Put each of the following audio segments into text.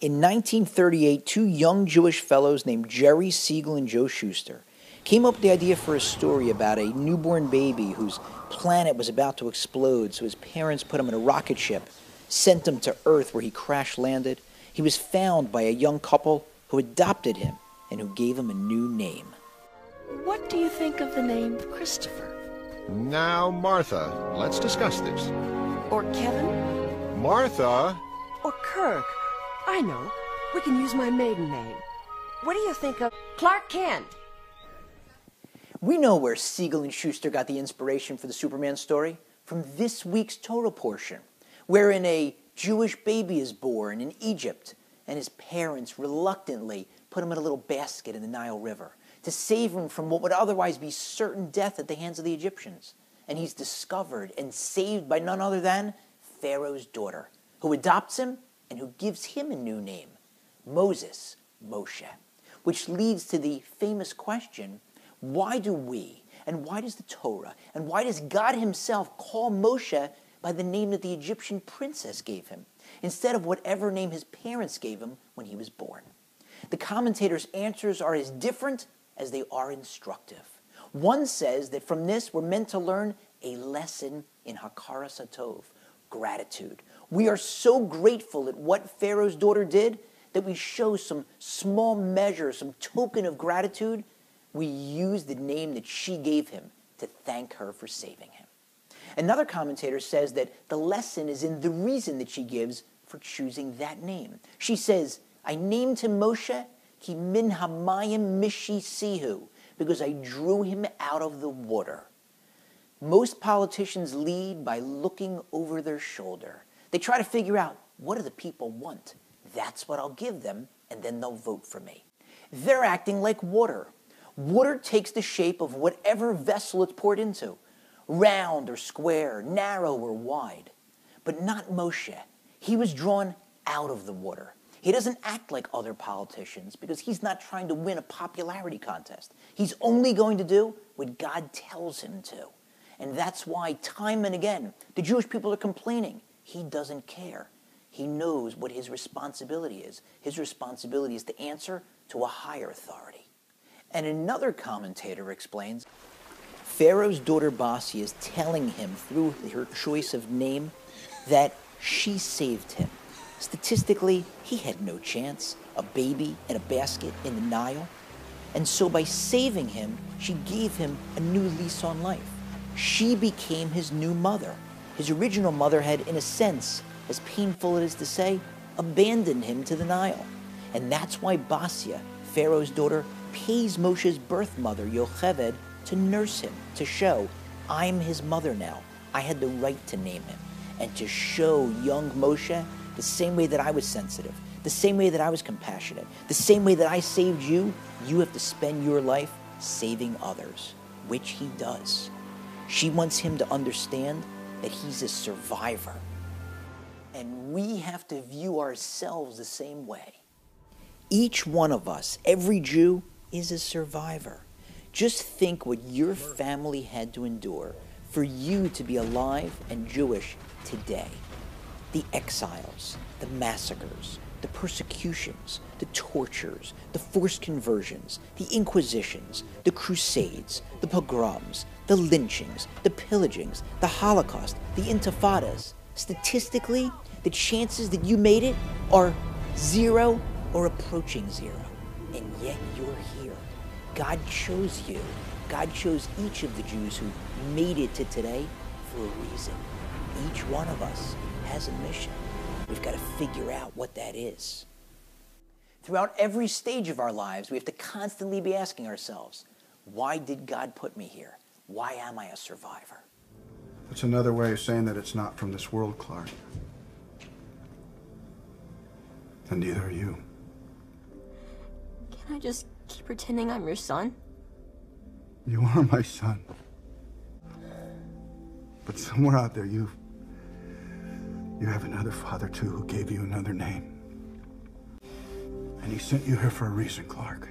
In 1938, two young Jewish fellows named Jerry Siegel and Joe Shuster came up with the idea for a story about a newborn baby whose planet was about to explode, so his parents put him in a rocket ship, sent him to Earth where he crash-landed. He was found by a young couple who adopted him and who gave him a new name. What do you think of the name Christopher? Now, Martha, let's discuss this. Or Kevin? Martha! Or Kirk? I know. We can use my maiden name. What do you think of Clark Kent? We know where Siegel and Shuster got the inspiration for the Superman story from this week's Torah portion, wherein a Jewish baby is born in Egypt, and his parents reluctantly put him in a little basket in the Nile River to save him from what would otherwise be certain death at the hands of the Egyptians. And he's discovered and saved by none other than Pharaoh's daughter, who adopts him and who gives him a new name, Moses, Moshe, which leads to the famous question, why do we, and why does the Torah, and why does God himself call Moshe by the name that the Egyptian princess gave him, instead of whatever name his parents gave him when he was born? The commentators' answers are as different as they are instructive. One says that from this we're meant to learn a lesson in Hakaras HaTov, gratitude. We are so grateful at what Pharaoh's daughter did that we show some small measure, some token of gratitude. We use the name that she gave him to thank her for saving him. Another commentator says that the lesson is in the reason that she gives for choosing that name. She says, I named him Moshe ki min hamayim mishi sihu, because I drew him out of the water. Most politicians lead by looking over their shoulder. They try to figure out, what do the people want? That's what I'll give them, and then they'll vote for me. They're acting like water. Water takes the shape of whatever vessel it's poured into, round or square, narrow or wide. But not Moshe. He was drawn out of the water. He doesn't act like other politicians because he's not trying to win a popularity contest. He's only going to do what God tells him to. And that's why time and again, the Jewish people are complaining. He doesn't care. He knows what his responsibility is. His responsibility is to answer to a higher authority. And another commentator explains, Pharaoh's daughter Basia is telling him through her choice of name that she saved him. Statistically, he had no chance, a baby in a basket in the Nile. And so by saving him, she gave him a new lease on life. She became his new mother. His original mother had, in a sense, as painful it is to say, abandoned him to the Nile. And that's why Basia, Pharaoh's daughter, pays Moshe's birth mother, Yocheved, to nurse him, to show, I'm his mother now. I had the right to name him. And to show young Moshe the same way that I was sensitive, the same way that I was compassionate, the same way that I saved you, you have to spend your life saving others, which he does. She wants him to understand that he's a survivor. And we have to view ourselves the same way. Each one of us, every Jew, is a survivor. Just think what your family had to endure for you to be alive and Jewish today. The exiles, the massacres, the persecutions, the tortures, the forced conversions, the inquisitions, the crusades, the pogroms, the lynchings, the pillagings, the Holocaust, the intifadas. Statistically, the chances that you made it are 0 or approaching 0. And yet you're here. God chose you. God chose each of the Jews who made it to today for a reason. Each one of us has a mission. We've got to figure out what that is. Throughout every stage of our lives, we have to constantly be asking ourselves, why did God put me here? Why am I a survivor? That's another way of saying that it's not from this world, Clark. And neither are you. Can I just keep pretending I'm your son? You are my son. But somewhere out there, you have another father, too, who gave you another name. And he sent you here for a reason, Clark.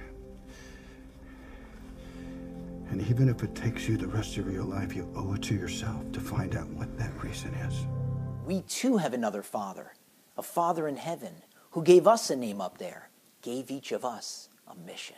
And even if it takes you the rest of your life, you owe it to yourself to find out what that reason is. We too have another Father, a Father in heaven, who gave us a name up there, gave each of us a mission.